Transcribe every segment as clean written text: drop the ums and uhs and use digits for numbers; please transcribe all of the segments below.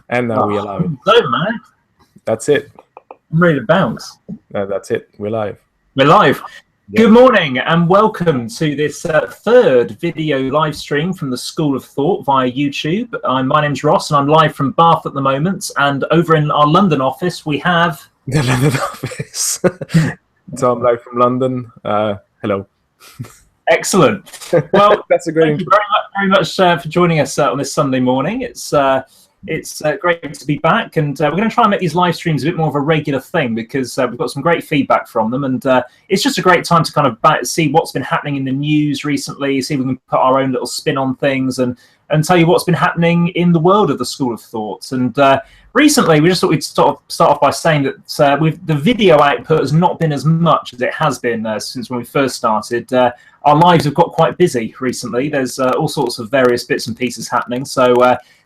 And now we are live. So, man, That's it. I'm ready to bounce. That's it. We're live. We're live. Yeah. Good morning and welcome to this third video live stream from the School of Thought via YouTube. My name's Ross and I'm live from Bath at the moment. And over in our London office, we have... The London office. Tom, live from London. Hello. Excellent. Well, that's a great thank you very much for joining us on this Sunday morning. It's great to be back, and we're going to try and make these live streams a bit more of a regular thing because we've got some great feedback from them, and it's just a great time to kind of see what's been happening in the news recently, see if we can put our own little spin on things, and tell you what's been happening in the world of the School of Thoughts. And recently, we just thought we'd start off by saying that the video output has not been as much as it has been since when we first started. Our lives have got quite busy recently. There's all sorts of various bits and pieces happening. So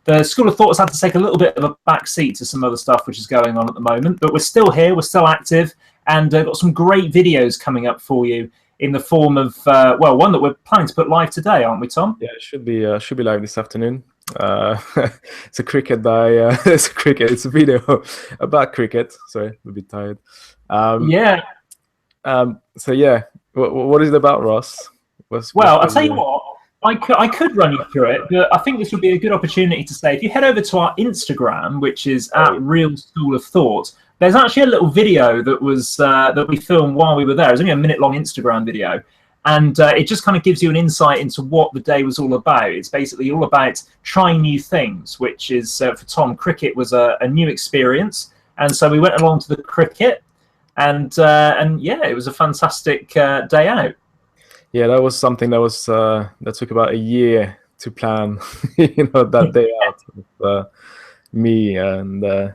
the School of Thought has had to take a little bit of a back seat to some other stuff which is going on at the moment. But we're still here, we're still active, and got some great videos coming up for you in the form of, one that we're planning to put live today, aren't we, Tom? Yeah, it should be live this afternoon. It's a cricket it's a video about cricket. Sorry, I'm a bit tired. Yeah. So yeah, what is it about, Ross? I'll tell you what, I could run you through it, but I think this would be a good opportunity to say, if you head over to our Instagram, which is at Real School of Thought, there's actually a little video that was that we filmed while we were there. It's only a minute-long Instagram video. And it just kind of gives you an insight into what the day was all about. It's basically all about trying new things, which is, for Tom, cricket was a new experience. And so we went along to the cricket, and yeah, it was a fantastic day out. Yeah, that was something that was that took about a year to plan. That day out with me and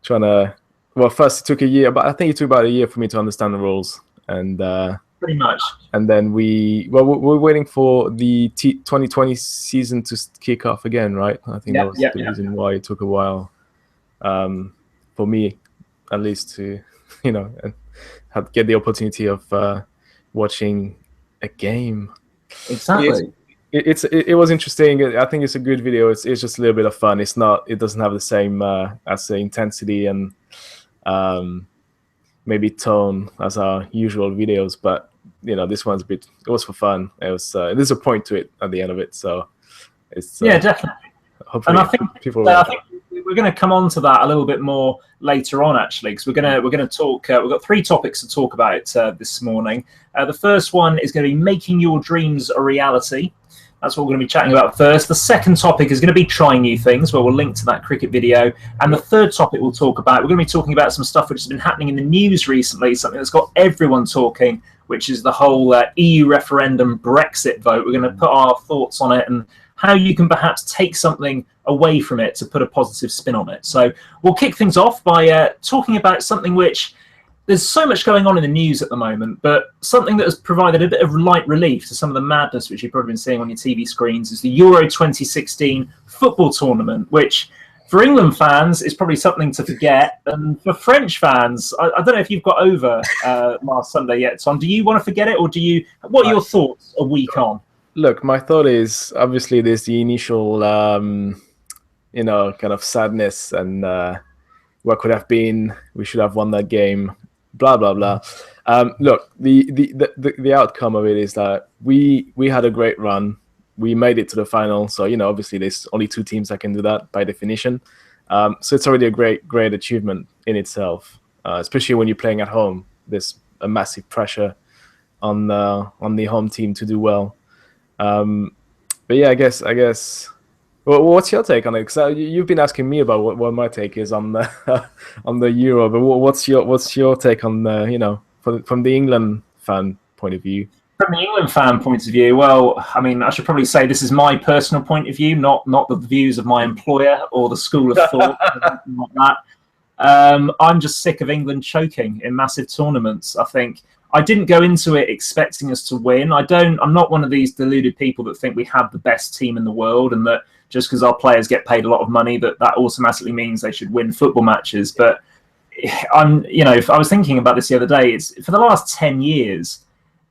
trying to. Well, first it took a year, but I think it took about a year for me to understand the rules and. Pretty much. And then we're waiting for the 2020 season to kick off again, right? I think that was the reason why it took a while for me, at least, to get the opportunity of watching a game. Exactly. It was interesting. I think it's a good video. It's just a little bit of fun. It doesn't have the same as the intensity and maybe tone as our usual videos, but this one's it was for fun. It was there's a point to it at the end of it, so it's definitely. Hopefully, and I think we're going to come on to that a little bit more later on, actually, because we're going to talk. We've got three topics to talk about this morning. The first one is going to be making your dreams a reality. That's what we're going to be chatting about first. The second topic is going to be trying new things, where we'll link to that cricket video. And the third topic we're going to be talking about some stuff which has been happening in the news recently, something that's got everyone talking, which is the whole EU referendum Brexit vote. We're going to put our thoughts on it and how you can perhaps take something away from it to put a positive spin on it. So we'll kick things off by talking about something which there's so much going on in the news at the moment, but something that has provided a bit of light relief to some of the madness which you've probably been seeing on your TV screens is the Euro 2016 football tournament, which for England fans is probably something to forget. And for French fans, I don't know if you've got over last Sunday yet, Tom. Do you want to forget it, or what are your thoughts a week on? Look, my thought is, obviously there's the initial, kind of sadness and what could have been, we should have won that game, blah, blah, blah. Look, the outcome of it is that we had a great run. We made it to the final. So, obviously there's only two teams that can do that by definition. So it's already a great achievement in itself, especially when you're playing at home. There's a massive pressure on the home team to do well. But yeah, I guess. Well, what's your take on it? Because you've been asking me about what my take is on the on the Euro. But what's your take on from the England fan point of view? From the England fan point of view, well, I mean, I should probably say this is my personal point of view, not the views of my employer or the School of Thought, or anything like that. I'm just sick of England choking in massive tournaments. I think I didn't go into it expecting us to win. I'm not one of these deluded people that think we have the best team in the world and that just because our players get paid a lot of money that automatically means they should win football matches. But I was thinking about this the other day. It's for the last 10 years.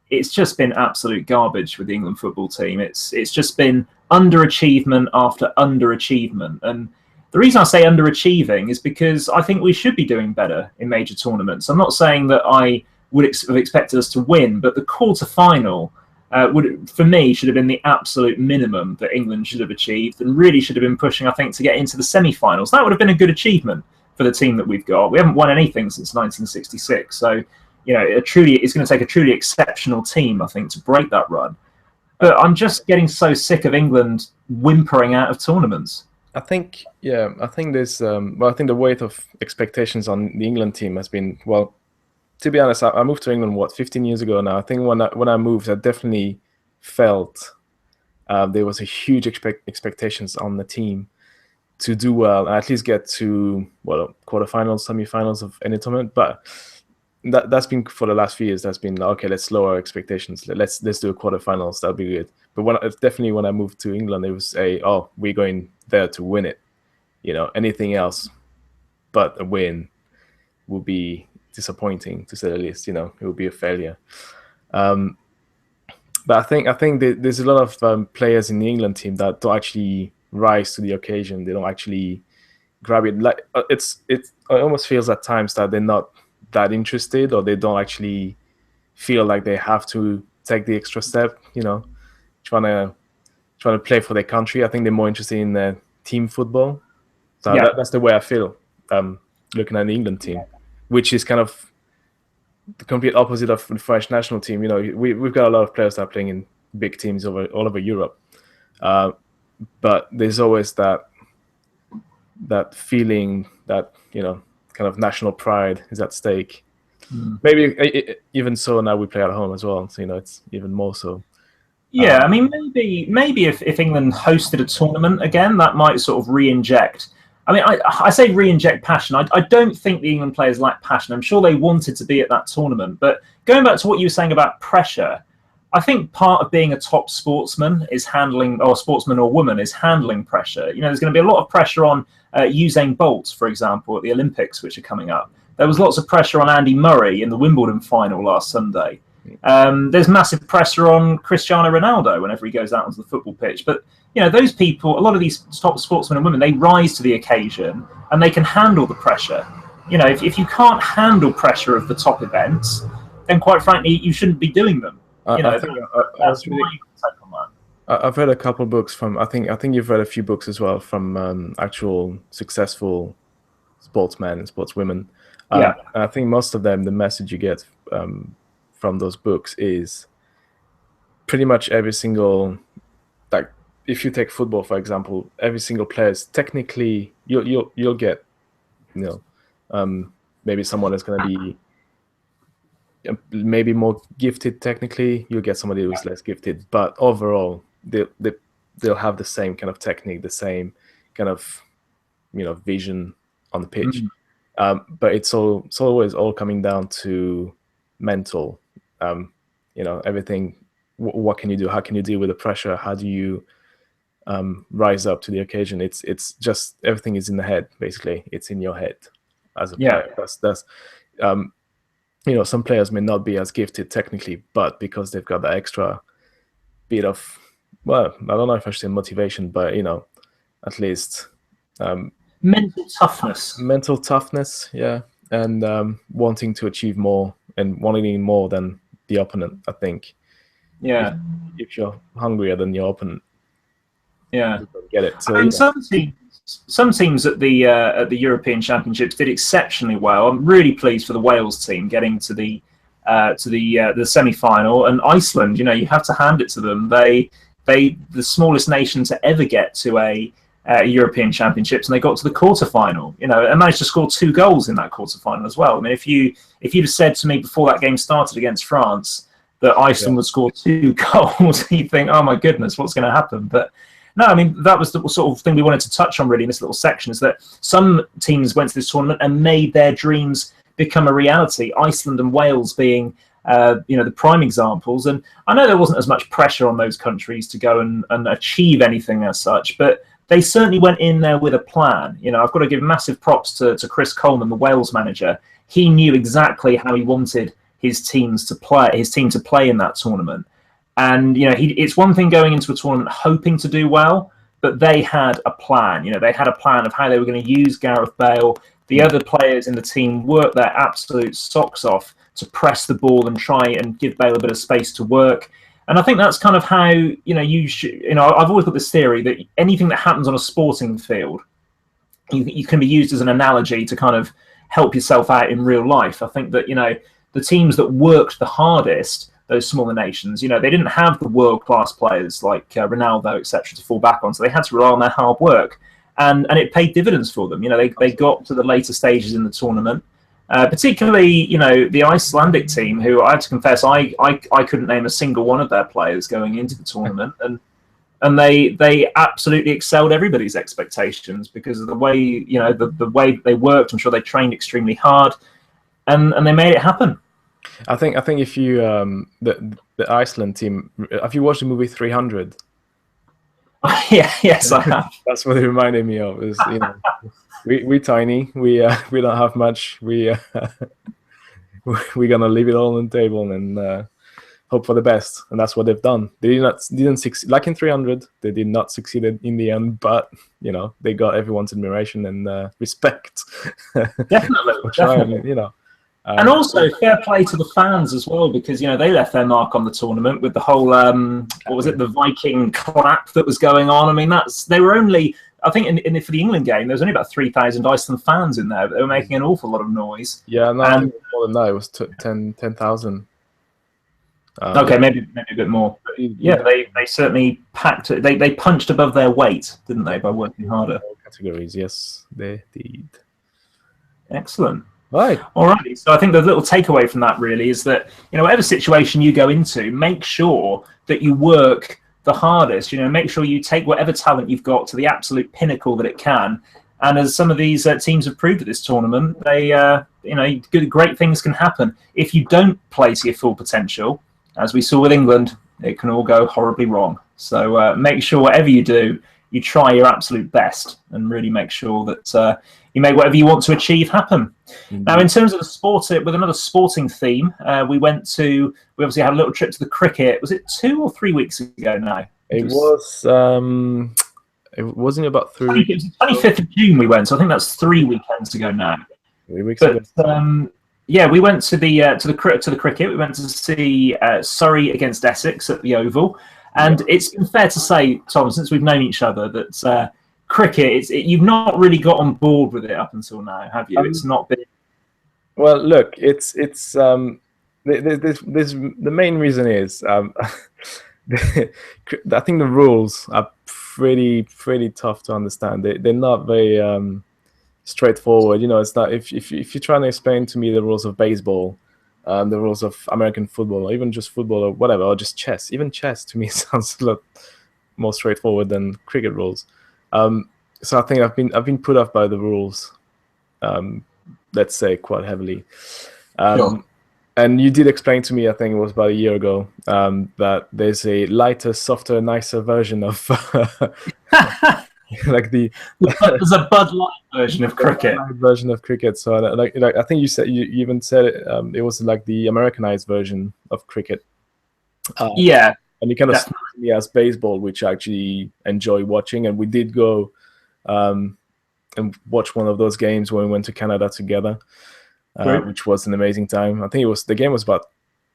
It's just been absolute garbage with the England football team. It's just been underachievement after underachievement. And The reason I say underachieving is because I think we should be doing better in major tournaments. I'm not saying that I would have expected us to win, but the quarter-final for me, should have been the absolute minimum that England should have achieved, and really should have been pushing, I think, to get into the semi-finals. That would have been a good achievement for the team that we've got. We haven't won anything since 1966, so it's going to take a truly exceptional team, I think, to break that run. But I'm just getting so sick of England whimpering out of tournaments. I think there's I think the weight of expectations on the England team has been, well, to be honest, I moved to England 15 years ago now. I think when I moved, I definitely felt there was a huge expectations on the team to do well and at least get to quarterfinals, semifinals of any tournament. But that's been for the last few years. That's been okay. Let's lower our expectations. Let's do a quarterfinals. That'll be good. But definitely when I moved to England, it was we're going there to win it. Anything else but a win will be disappointing, to say the least. It will be a failure. But I think there's a lot of players in the England team that don't actually rise to the occasion. They don't actually grab it. Like it almost feels at times that they're not that interested, or they don't actually feel like they have to take the extra step. Trying to play for their country. I think they're more interested in team football. So that's the way I feel looking at the England team, which is kind of the complete opposite of the French national team. We've got a lot of players that are playing in big teams all over Europe, but there's always that feeling that kind of national pride is at stake. Maybe even so now we play at home as well, so it's even more so. Yeah, I mean, maybe if England hosted a tournament again, that might sort of re-inject. I mean, I say re-inject passion. I don't think the England players lack passion. I'm sure they wanted to be at that tournament. But going back to what you were saying about pressure, I think part of being a top sportsman is sportsman or woman is handling pressure. There's going to be a lot of pressure on Usain Bolt, for example, at the Olympics, which are coming up. There was lots of pressure on Andy Murray in the Wimbledon final last Sunday. There's massive pressure on Cristiano Ronaldo whenever he goes out onto the football pitch. But those people, a lot of these top sportsmen and women, they rise to the occasion and they can handle the pressure. If you can't handle pressure of the top events, then quite frankly, you shouldn't be doing them. I've read a couple of books from. I think you've read a few books as well from actual successful sportsmen and sportswomen. And I think most of them, the message you get from those books is pretty much every single, like if you take football for example, every single player is technically you'll get maybe someone that's going to be maybe more gifted technically. You'll get somebody who's less gifted, but overall they'll have the same kind of technique, the same kind of vision on the pitch. But it's always all coming down to mental. Everything. What can you do? How can you deal with the pressure? How do you rise up to the occasion? It's just everything is in the head. Basically, it's in your head as a player. That's some players may not be as gifted technically, but because they've got that extra bit of, well, I don't know if I should say motivation, but at least mental toughness. Mental toughness, yeah, and wanting to achieve more and wanting more than the opponent. I think. Yeah. If you're hungrier than your opponent, you don't get it. So some teams at the European Championships did exceptionally well. I'm really pleased for the Wales team getting to the semi-final, and Iceland. You have to hand it to them. They the smallest nation to ever get to a European Championships, and they got to the quarterfinal. And managed to score 2 goals in that quarterfinal as well. I mean, if you'd have said to me before that game started against France that Iceland would score 2 goals, you'd think, oh my goodness, what's going to happen? But no, I mean, that was the sort of thing we wanted to touch on really in this little section, is that some teams went to this tournament and made their dreams become a reality. Iceland and Wales being the prime examples. And I know there wasn't as much pressure on those countries to go and achieve anything as such, but they certainly went in there with a plan. I've got to give massive props to Chris Coleman, the Wales manager. He knew exactly how he wanted his team to play in that tournament. And it's one thing going into a tournament hoping to do well, but they had a plan. They had a plan of how they were going to use Gareth Bale. The other players in the team worked their absolute socks off to press the ball and try and give Bale a bit of space to work. And I think that's kind of how, you should, I've always got this theory that anything that happens on a sporting field, you can be used as an analogy to kind of help yourself out in real life. I think that, the teams that worked the hardest, those smaller nations, they didn't have the world-class players like Ronaldo, etc., to fall back on. So they had to rely on their hard work. And it paid dividends for them. They got to the later stages in the tournament. Particularly, the Icelandic team, who I have to confess, I couldn't name a single one of their players going into the tournament, and they absolutely excelled everybody's expectations because of the way the way they worked. I'm sure they trained extremely hard, and they made it happen. I think if you the Iceland team, have you watched the movie 300? Yes, I have. That's what it reminded me of. Is we tiny, we don't have much. We're gonna leave it all on the table and hope for the best, and that's what they've done. They didn't succeed like in 300. They did not succeed in the end, but they got everyone's admiration and respect. Definitely, definitely. And also fair play to the fans as well, because they left their mark on the tournament with the whole what was it, the Viking clap that was going on. I mean, they were only, I think for the England game there was only about 3,000 Iceland fans in there, but they were making an awful lot of noise. Yeah, no, and more than that. It was 10,000. Okay, maybe a bit more. Yeah, they certainly packed it. They punched above their weight, didn't they, by working harder? All categories, yes, they did. Excellent. Right. Alrighty. So I think the little takeaway from that really is that, whatever situation you go into, make sure that you work the hardest. Make sure you take whatever talent you've got to the absolute pinnacle that it can. And as some of these teams have proved at this tournament, they, great things can happen. If you don't play to your full potential, as we saw with England, it can all go horribly wrong. So make sure whatever you do, you try your absolute best and really make sure that you make whatever you want to achieve happen. Mm-hmm. Now, in terms of the sport, with another sporting theme, we obviously had a little trip to the cricket. Was it 2 or 3 weeks ago now? It wasn't about 3 weeks. It was the 25th of June we went, so I think that's 3 weekends ago now. 3 weeks ago. Yeah, we went to the cricket. We went to see Surrey against Essex at the Oval. And it's been fair to say, Tom, since we've known each other, that cricket, you've not really got on board with it up until now, have you? It's not been. Well, look, it's the main reason is I think the rules are pretty tough to understand. They're not very straightforward. It's not if you're trying to explain to me the rules of baseball. The rules of American football, or even just football, or whatever, or just chess. Even chess to me sounds a lot more straightforward than cricket rules. So I think I've been put off by the rules. Let's say quite heavily. Sure. And you did explain to me, I think it was about a year ago, that there's a lighter, softer, nicer version of like there's a Bud Light version of cricket. So like I think you even said it. It was like the Americanized version of cricket. Yeah, and you kind of struck me as baseball, which I actually enjoy watching. And we did go and watch one of those games when we went to Canada together, which was an amazing time. I think the game was about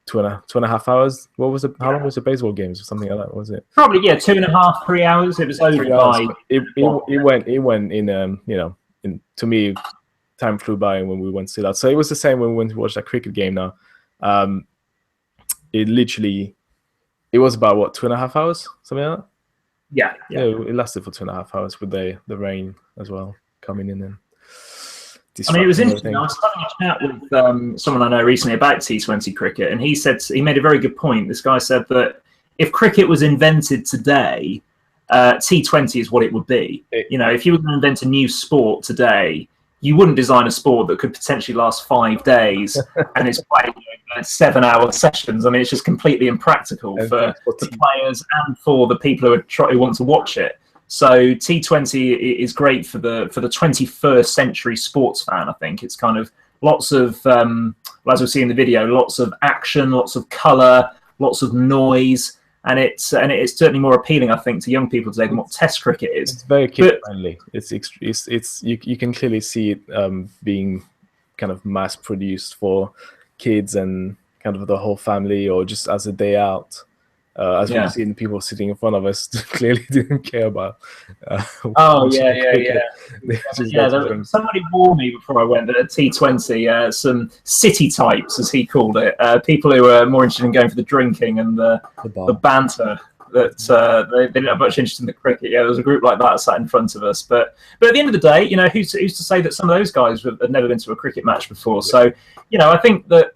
2.5 hours. What was it? How long was the baseball games or something like that? Was it? Probably 2.5, 3 hours. It was over by. It went in to me, time flew by when we went to see that. So it was the same when we went to watch that cricket game. Now, it was about what 2.5 hours, something like that. Yeah. It lasted for 2.5 hours with the rain as well coming in and. I mean, it was interesting. I was having a chat with someone I know recently about T20 cricket, and he made a very good point. This guy said that if cricket was invented today, T20 is what it would be. If you were going to invent a new sport today, you wouldn't design a sport that could potentially last 5 days and it's played 7-hour sessions. I mean, it's just completely impractical for the players and for the people who want to watch it. So T20 is great for the 21st century sports fan. I think it's kind of lots of, as we see in the video, lots of action, lots of colour, lots of noise, it's certainly more appealing, I think, to young people today than what Test cricket is. It's very kid But friendly. It's you can clearly see it being kind of mass produced for kids and kind of the whole family, or just as a day out. As we've yeah. seen, people sitting in front of us clearly didn't care about Oh watching yeah, the yeah, yeah. cricket. They just Yeah, got to drink somebody warned me before I went that at T20, some city types, as he called it, people who were more interested in going for the drinking and the the bar. banter, that they didn't have much interest in the cricket. Yeah, there was a group like that sat in front of us. But at the end of the day, who's to say that some of those guys had never been to a cricket match before? So, I think that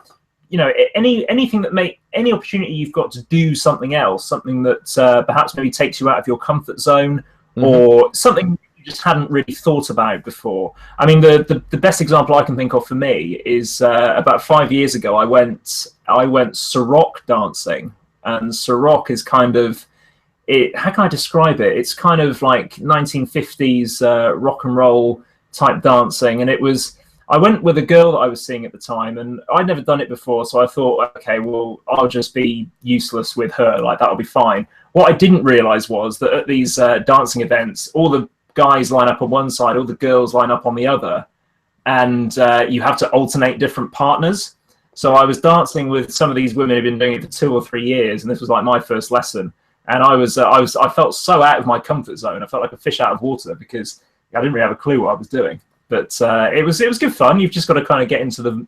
anything that any opportunity you've got to do something else, something that perhaps maybe takes you out of your comfort zone, or something you just hadn't really thought about before. I mean, the best example I can think of for me is about 5 years ago. I went Sarok dancing, and Sarok is kind of how can I describe it? It's kind of like 1950s rock and roll type dancing, and I went with a girl that I was seeing at the time, and I'd never done it before, so I thought, okay, well, I'll just be useless with her, like that'll be fine. What I didn't realize was that at these dancing events, all the guys line up on one side, all the girls line up on the other, and you have to alternate different partners. So I was dancing with some of these women who've been doing it for 2 or 3 years, and this was like my first lesson. And I felt so out of my comfort zone. I felt like a fish out of water because I didn't really have a clue what I was doing. But it was good fun. You've just got to kind of get into the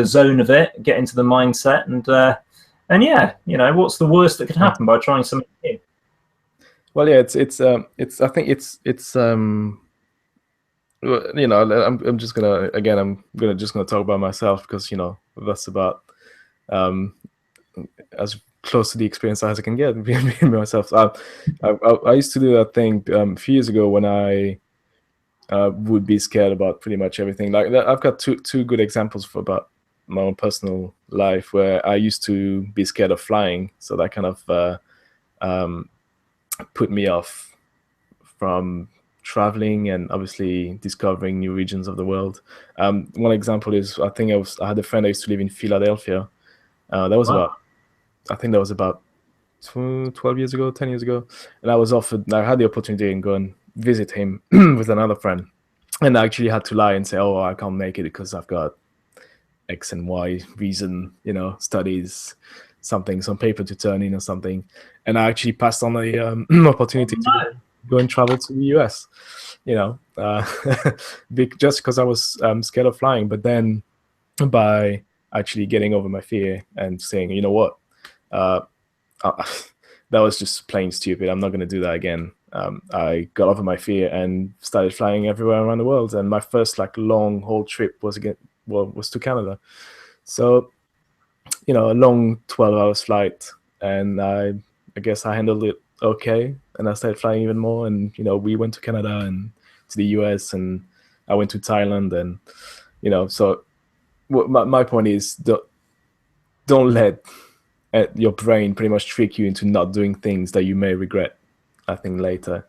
zone of it, get into the mindset, and yeah, what's the worst that could happen by trying something new? Well, yeah, I think it's I'm just gonna talk about myself, because that's about as close to the experience as I can get being myself. I used to do that thing a few years ago when I would be scared about pretty much everything. Like I've got two good examples about my own personal life where I used to be scared of flying, so that kind of put me off from traveling and obviously discovering new regions of the world. One example is I had a friend that used to live in Philadelphia. That was Wow. about 12 years ago, 10 years ago, and I had the opportunity to go and visit him with another friend, and I actually had to lie and say, oh, I can't make it because I've got X and Y reason, studies, some paper to turn in or something, and I actually passed on the opportunity to go and travel to the US, just because I was scared of flying. But then by actually getting over my fear and saying, you know what, that was just plain stupid. I'm not going to do that again. I got over my fear and started flying everywhere around the world. And my first long haul trip was to Canada. So, a long 12 hours flight, and I guess I handled it okay. And I started flying even more. And, we went to Canada and to the US, and I went to Thailand. And, so my point is, don't let your brain pretty much trick you into not doing things that you may regret, I think, later.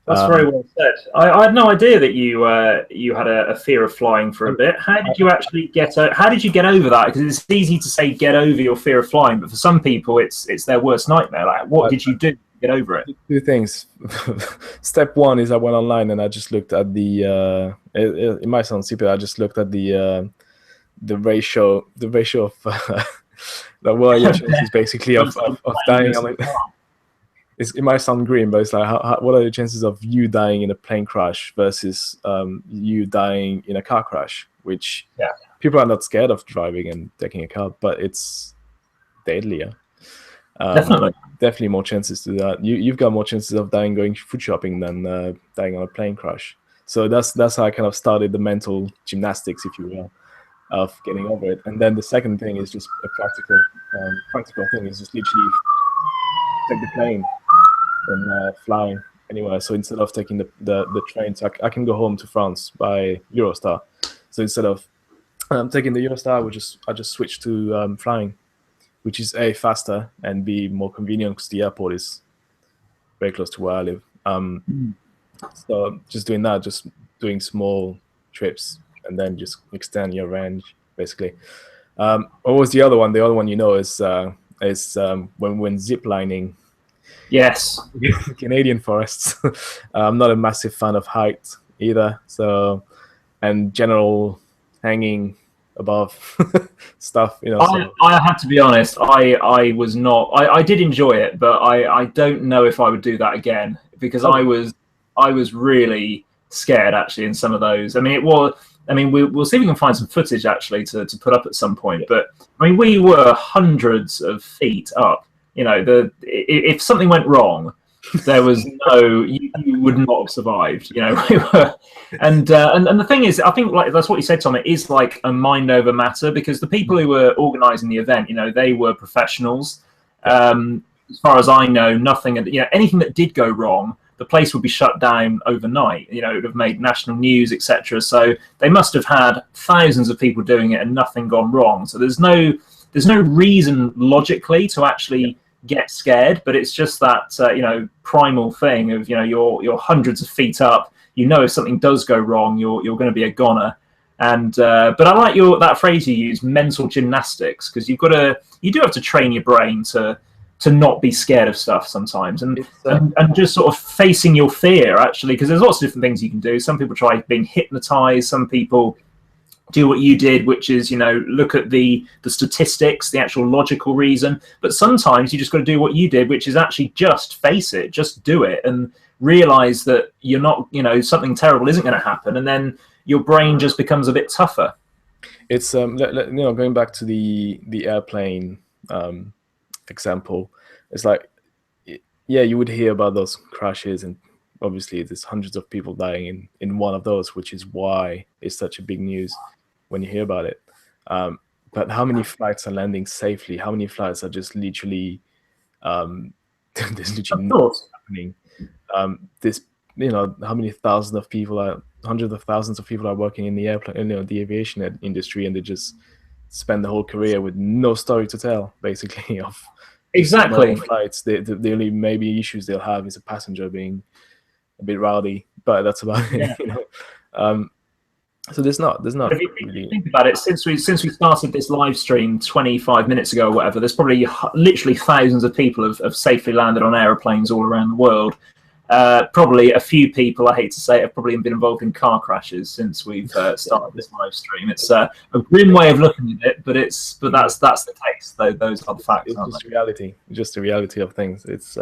That's very well said. I had no idea that you had a fear of flying for a bit. How did you actually how did you get over that? Because it's easy to say get over your fear of flying, but for some people it's their worst nightmare. Like, what did you do to get over it? Two things. Step one is I went online and I just looked at the it might sound stupid, I just looked at the ratio of what are your chances basically of dying on it. It might sound green, but it's like, what are the chances of you dying in a plane crash versus you dying in a car crash? Which people are not scared of driving and taking a car, but it's deadlier. Definitely more chances to that. You've got more chances of dying going food shopping than dying on a plane crash. So that's how I kind of started the mental gymnastics, if you will, of getting over it. And then the second thing is just a practical thing, is just literally take the plane and fly anywhere. So instead of taking the train, so I can go home to France by Eurostar. So instead of taking the Eurostar, I just switch to flying, which is A, faster, and B, more convenient because the airport is very close to where I live. So just doing that, just doing small trips, and then just extend your range, basically. What was the other one? The other one, is is when ziplining Yes. Canadian forests. I'm not a massive fan of height either. So, and general hanging above stuff, you know. So I had to be honest. I was not. I did enjoy it, but I don't know if I would do that again because okay. I was really scared actually in some of those. I mean, it was. I mean, we'll see if we can find some footage actually to put up at some point. But I mean, we were hundreds of feet up. You know, if something went wrong, there was no you would not have survived. You know, we were, and the thing is, I think like that's what you said, Tom. It is like a mind over matter because the people who were organising the event, you know, they were professionals. As far as I know, nothing, you know, anything that did go wrong, the place would be shut down overnight. You know, it would have made national news, etc. So they must have had thousands of people doing it and nothing gone wrong. So there's no reason logically to actually get scared, but it's just that you know, primal thing of, you know, you're hundreds of feet up. You know, if something does go wrong, you're going to be a goner. And but I like that phrase you use, mental gymnastics, because you do have to train your brain to not be scared of stuff sometimes, and just sort of facing your fear actually, because there's lots of different things you can do. Some people try being hypnotized, some people do what you did, which is, you know, look at the statistics, the actual logical reason. But sometimes you just got to do what you did, which is actually just face it, just do it, and realize that you're not, you know, something terrible isn't going to happen, and then your brain just becomes a bit tougher. It's you know, going back to the airplane example, it's like, yeah, you would hear about those crashes, and obviously there's hundreds of people dying in one of those, which is why it's such a big news when you hear about it. But how many flights are landing safely? How many flights are just literally there's literally nothing happening? This, you know, how many thousands of people are, hundreds of thousands of people are working in the airplane, you know, the aviation industry, and they just spend the whole career with no story to tell, basically, of exactly flights. The only maybe issues they'll have is a passenger being a bit rowdy, but that's about it. Yeah. You know, so there's not If you really. think about it, since we started this live stream 25 minutes ago or whatever, there's probably literally thousands of people have safely landed on aeroplanes all around the world. Probably a few people, I hate to say it, have probably been involved in car crashes since we've started this live stream. It's a grim way of looking at it, but that's the case. Those are the facts. It's just reality. Just the reality of things. It's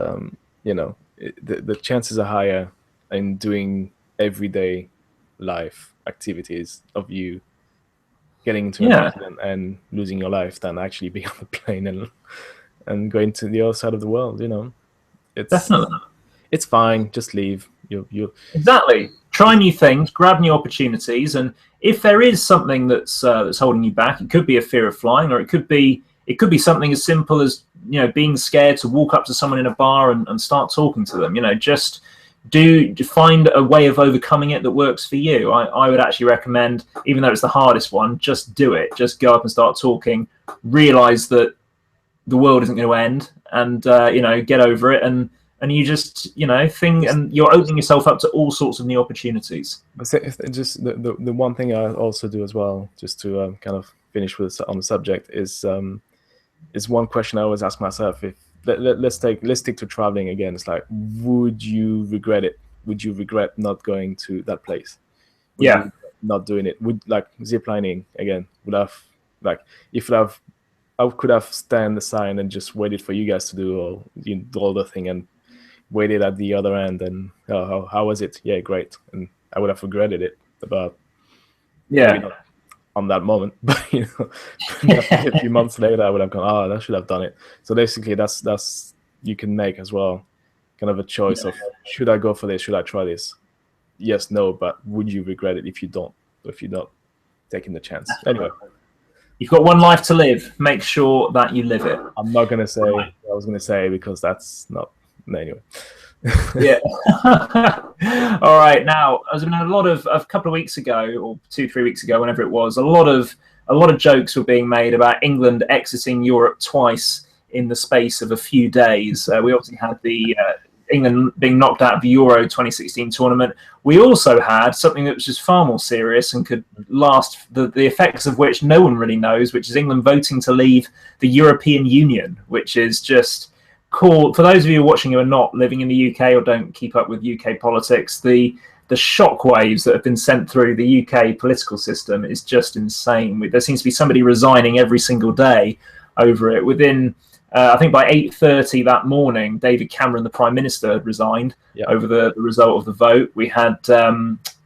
you know, the chances are higher in doing everyday life activities of you getting into an accident and losing your life than actually being on the plane and going to the other side of the world. You know, it's definitely. It's fine. Just leave. You exactly. Try new things, grab new opportunities, and if there is something that's holding you back, it could be a fear of flying, or it could be something as simple as, you know, being scared to walk up to someone in a bar and start talking to them. You know, just find a way of overcoming it that works for you. I would actually recommend, even though it's the hardest one, just do it. Just go up and start talking. Realize that the world isn't going to end, and you know, get over it, and you just, you know, and you're opening yourself up to all sorts of new opportunities. But just the one thing I also do as well, just to kind of finish with on the subject, is one question I always ask myself. If let's stick to traveling again. It's like, would you regret it? Would you regret not going to that place? Would you not doing it? Would, like, ziplining again, would have, like, if I could have stand aside and just waited for you guys to do all the thing and waited at the other end, and how was it? Yeah, great. And I would have regretted it about on that moment, but you know, a few months later I would have gone, I should have done it. So basically that's you can make as well kind of a choice of, should I go for this, should I try this? Yes, no, but would you regret it if you're not taking the chance? Anyway, you've got one life to live. Make sure that you live it. I'm not going to say what I was going to say, because that's not, anyway. Yeah. All right. Now, as a lot of a couple of weeks ago, or 2-3 weeks ago, whenever it was, a lot of jokes were being made about England exiting Europe twice in the space of a few days. We obviously had the England being knocked out of the Euro 2016 tournament, we also had something that was just far more serious and could last, the effects of which no one really knows, which is England voting to leave the European Union, which is just called, for those of you watching who are not living in the UK or don't keep up with UK politics, the shockwaves that have been sent through the UK political system is just insane. There seems to be somebody resigning every single day over it. Within, I think by 8:30 that morning, David Cameron, the Prime Minister, had resigned over the result of the vote. We had,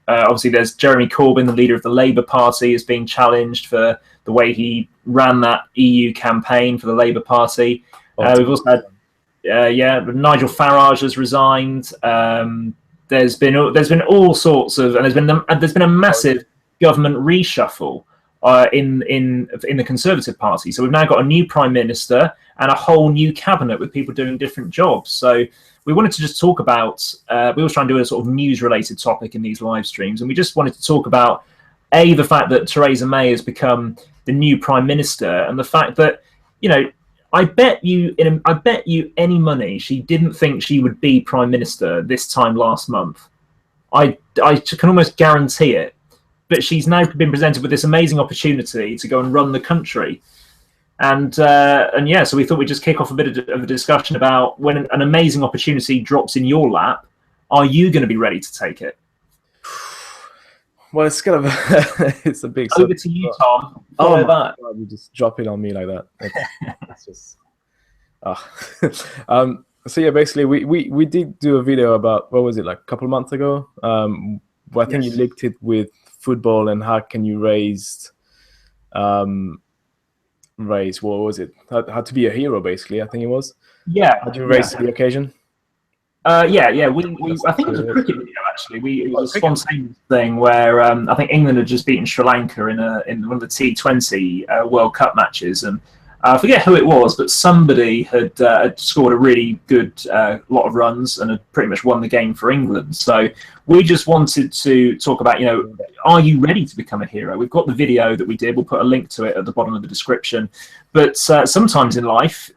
obviously, there's Jeremy Corbyn, the leader of the Labour Party, is being challenged for the way he ran that EU campaign for the Labour Party. We've also had, Nigel Farage has resigned. There's been all sorts of, and there's been a massive government reshuffle in the Conservative Party. So we've now got a new Prime Minister and a whole new cabinet with people doing different jobs. So we wanted to just talk about, we always try and do a sort of news-related topic in these live streams, and we just wanted to talk about, the fact that Theresa May has become the new Prime Minister, and the fact that, I bet you any money she didn't think she would be Prime Minister this time last month. I can almost guarantee it. But she's now been presented with this amazing opportunity to go and run the country. And so we thought we'd just kick off a bit of a discussion about, when an amazing opportunity drops in your lap, are you going to be ready to take it? Well, it's kind of it's a big. Over to you, Tom. Oh, God, you just drop it on me like that. It's just. So yeah, basically, we did do a video about, what was it, like a couple of months ago? Where I think you linked it with football and how can you raise what was it? How to be a hero, basically. I think it was. Yeah. How do you raise to the occasion? I think it was a cricket video actually. It was a spontaneous thing where I think England had just beaten Sri Lanka in one of the T20 World Cup matches, and I forget who it was, but somebody had scored a really good lot of runs and had pretty much won the game for England. So we just wanted to talk about, are you ready to become a hero? We've got the video that we did. We'll put a link to it at the bottom of the description. But sometimes in life,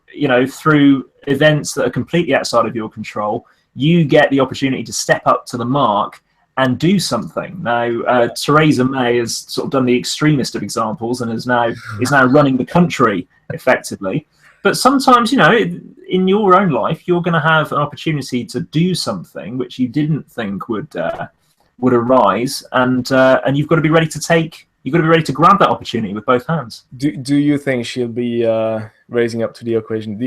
through events that are completely outside of your control, you get the opportunity to step up to the mark and do something. Now, Theresa May has sort of done the extremist of examples and is now running the country effectively. But sometimes, in your own life, you're going to have an opportunity to do something which you didn't think would arise, and you've got to be ready to take. You've got to be ready to grab that opportunity with both hands. Do you think she'll be raising up to the occasion?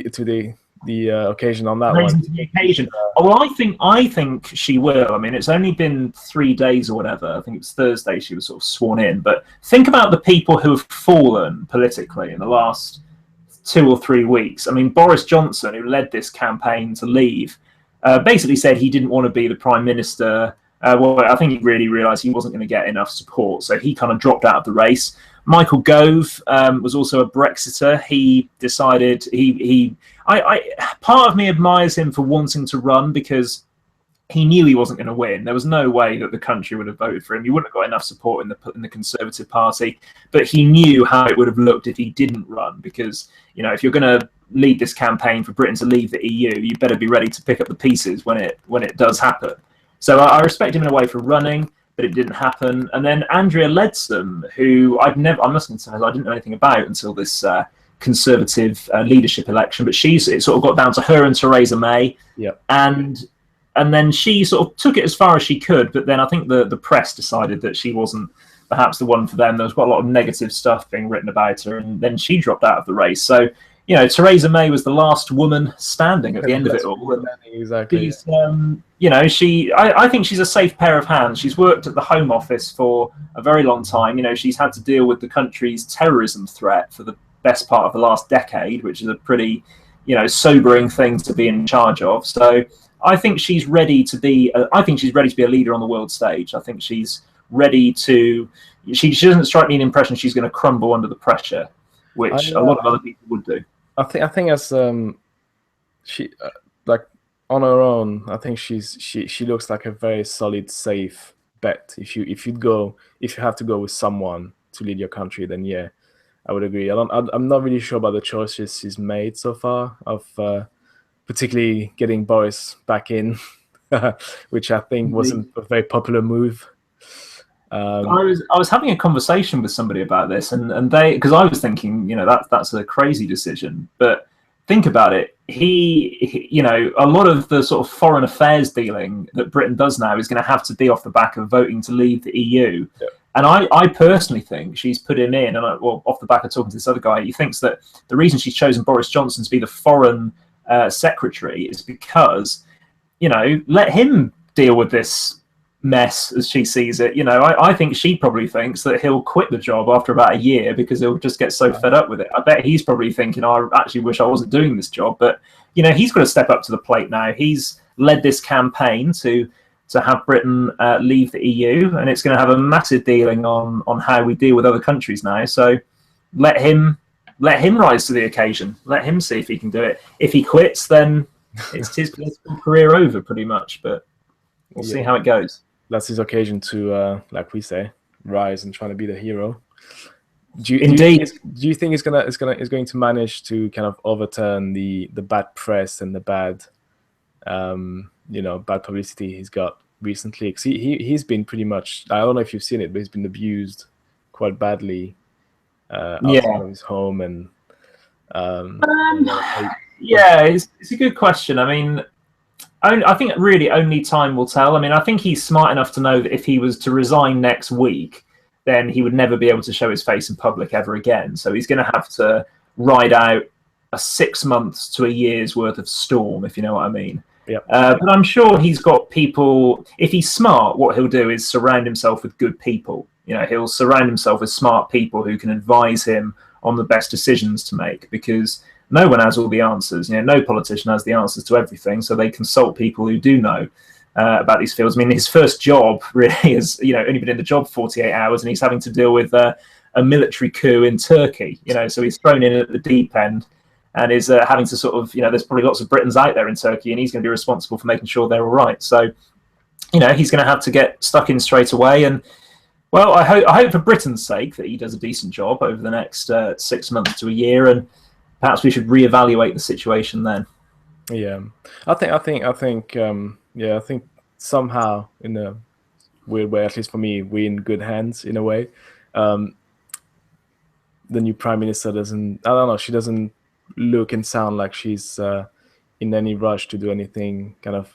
The occasion on that one. The occasion. Well, I think she will. I mean, it's only been 3 days or whatever. I think it was Thursday she was sort of sworn in. But think about the people who have fallen politically in the last 2 or 3 weeks. I mean, Boris Johnson, who led this campaign to leave, basically said he didn't want to be the Prime Minister. Well, I think he really realised he wasn't going to get enough support, so he kind of dropped out of the race. Michael Gove was also a Brexiter. He decided part of me admires him for wanting to run because he knew he wasn't going to win. There was no way that the country would have voted for him. He wouldn't have got enough support in the Conservative Party, but he knew how it would have looked if he didn't run, because if you're going to lead this campaign for Britain to leave the EU, you better be ready to pick up the pieces when it does happen. So I respect him in a way for running, but it didn't happen. And then Andrea Leadsom, who I must confess, I didn't know anything about until this Conservative leadership election, but it sort of got down to her and Theresa May. Yeah. And then she sort of took it as far as she could, but then I think the press decided that she wasn't perhaps the one for them. There was quite a lot of negative stuff being written about her, and then she dropped out of the race. So, Theresa May was the last woman standing at the end of it all. Exactly. I think she's a safe pair of hands. She's worked at the Home Office for a very long time. She's had to deal with the country's terrorism threat for the best part of the last decade, which is a pretty, sobering thing to be in charge of. So I think she's ready to be. I think she's ready to be a leader on the world stage. I think she's ready to. She doesn't strike me an impression she's going to crumble under the pressure, which a lot of other people would do. I think as she like on her own, I think she looks like a very solid, safe bet. If you have to go with someone to lead your country, then yeah, I would agree. I'm not really sure about the choices she's made so far of particularly getting Boris back in, which I think wasn't a very popular move. I was having a conversation with somebody about this, and they, because I was thinking, that's a crazy decision, but think about it. A lot of the sort of foreign affairs dealing that Britain does now is going to have to be off the back of voting to leave the EU. Yeah. And I personally think she's put him in, and off the back of talking to this other guy, he thinks that the reason she's chosen Boris Johnson to be the foreign secretary is because, let him deal with this mess as she sees it. I think she probably thinks that he'll quit the job after about a year because he'll just get so fed up with it. I bet he's probably thinking, I actually wish I wasn't doing this job. But, he's got to step up to the plate now. He's led this campaign to have Britain leave the EU, and it's going to have a massive dealing on how we deal with other countries now. So let him rise to the occasion. Let him see if he can do it. If he quits, then it's his political career over pretty much. But we'll see how it goes. That's his occasion to, like we say, rise and try to be the hero. Do you think he's going to manage to kind of overturn the bad press and the bad, bad publicity he's got recently? Because he's been pretty much, I don't know if you've seen it, but he's been abused quite badly outside of his home. And it's a good question. I mean, I think really only time will tell. I mean, I think he's smart enough to know that if he was to resign next week, then he would never be able to show his face in public ever again. So he's going to have to ride out a 6 months to a year's worth of storm, if you know what I mean. Yep. But I'm sure he's got people. If he's smart, what he'll do is surround himself with good people. He'll surround himself with smart people who can advise him on the best decisions to make, because no one has all the answers. No politician has the answers to everything, so they consult people who do know about these fields. I mean, his first job really is, only been in the job 48 hours, and he's having to deal with a military coup in Turkey. So he's thrown in at the deep end, and is having to sort of, there's probably lots of Britons out there in Turkey, and he's going to be responsible for making sure they're all right. So, he's going to have to get stuck in straight away. And well, I hope for Britain's sake that he does a decent job over the next 6 months to a year, and perhaps we should reevaluate the situation then. Yeah, I think somehow, in a weird way, at least for me, we're in good hands in a way. The new prime minister she doesn't look and sound like she's in any rush to do anything kind of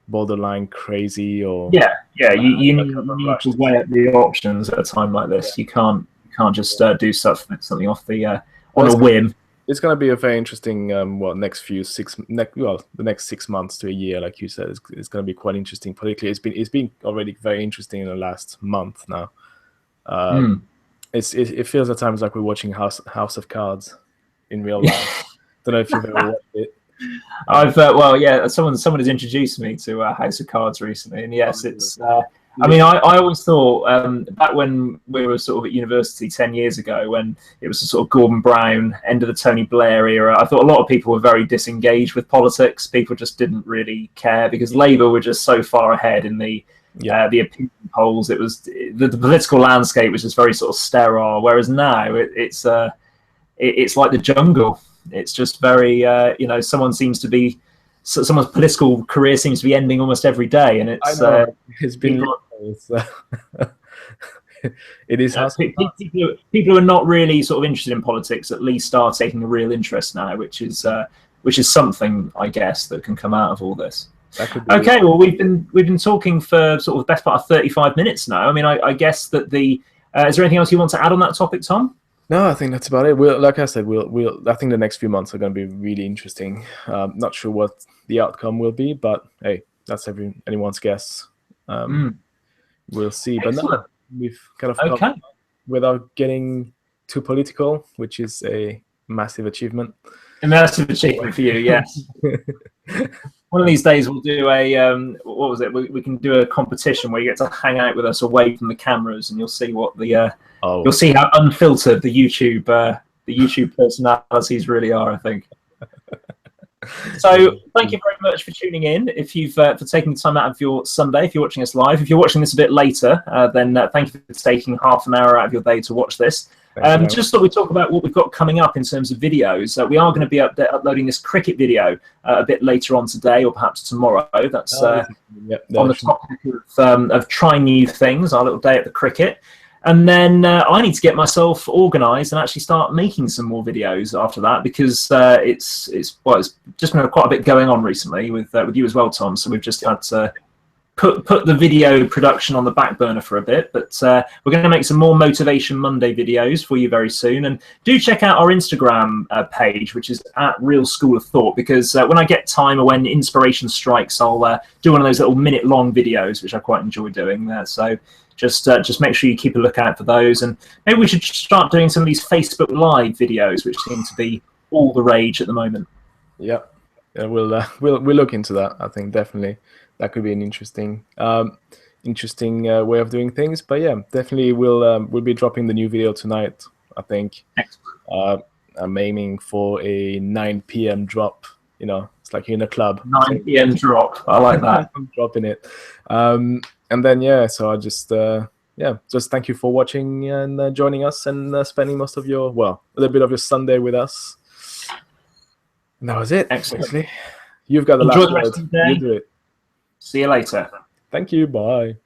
borderline crazy or you need to weigh up the options at a time like this. You can't just do something off the on a whim. It's going to be a very interesting the next 6 months to a year, like you said. It's going to be quite interesting politically. It's been already very interesting in the last month now. It feels at times like we're watching House of Cards in real life. Don't know if you've ever watched it. I've someone has introduced me to House of Cards recently, and yes, it's. I mean, I always thought back when we were sort of at university 10 years ago, when it was the sort of Gordon Brown, end of the Tony Blair era, I thought a lot of people were very disengaged with politics. People just didn't really care because Labour were just so far ahead in the opinion polls. It was the political landscape was just very sort of sterile. Whereas now it's like the jungle. It's just very someone's political career seems to be ending almost every day, and it's been it is people who are not really sort of interested in politics at least are taking a real interest now, which is something, I guess, that can come out of all this. Okay, well, we've been talking for sort of the best part of 35 minutes now. I mean, I guess that is there anything else you want to add on that topic, Tom? No, I think that's about it. Like I said, I think the next few months are going to be really interesting. Not sure what the outcome will be, but hey, that's anyone's guess. We'll see. Excellent. But no, we've kind of come without getting too political, which is a massive achievement. A massive achievement for you, yes. One of these days we'll do what was it? We can do a competition where you get to hang out with us away from the cameras, and you'll see what you'll see how unfiltered the YouTube personalities really are, I think. So thank you very much for tuning in. If you've for taking the time out of your Sunday, if you're watching us live, if you're watching this a bit later, then thank you for taking half an hour out of your day to watch this. Thank you very much. Just thought we'd talk about what we've got coming up in terms of videos. We are going to be uploading this cricket video a bit later on today, or perhaps tomorrow. That's Yep, on the topic of trying new things, our little day at the cricket. And then I need to get myself organised and actually start making some more videos after that, because it's just been quite a bit going on recently with you as well, Tom. So we've just had to put the video production on the back burner for a bit, but we're going to make some more Motivation Monday videos for you very soon. And do check out our Instagram page, which is at Real School of Thought, because when I get time or when inspiration strikes, I'll do one of those little minute-long videos, which I quite enjoy doing there. So just make sure you keep a lookout for those, and maybe we should start doing some of these Facebook Live videos, which seem to be all the rage at the moment. Yeah, we'll look into that. I think definitely that could be an interesting way of doing things. But yeah, definitely we'll be dropping the new video tonight, I think. I'm aiming for a 9 p.m. drop. You know, it's like you're in a club. 9 p.m. drop. I like that. I'm dropping it. And then yeah, so I just thank you for watching and joining us and spending most of a little bit of your Sunday with us. And that was it. Excellent. Actually, you've got the Enjoy last the rest word. of the day. You do it. See you later. Thank you. Bye.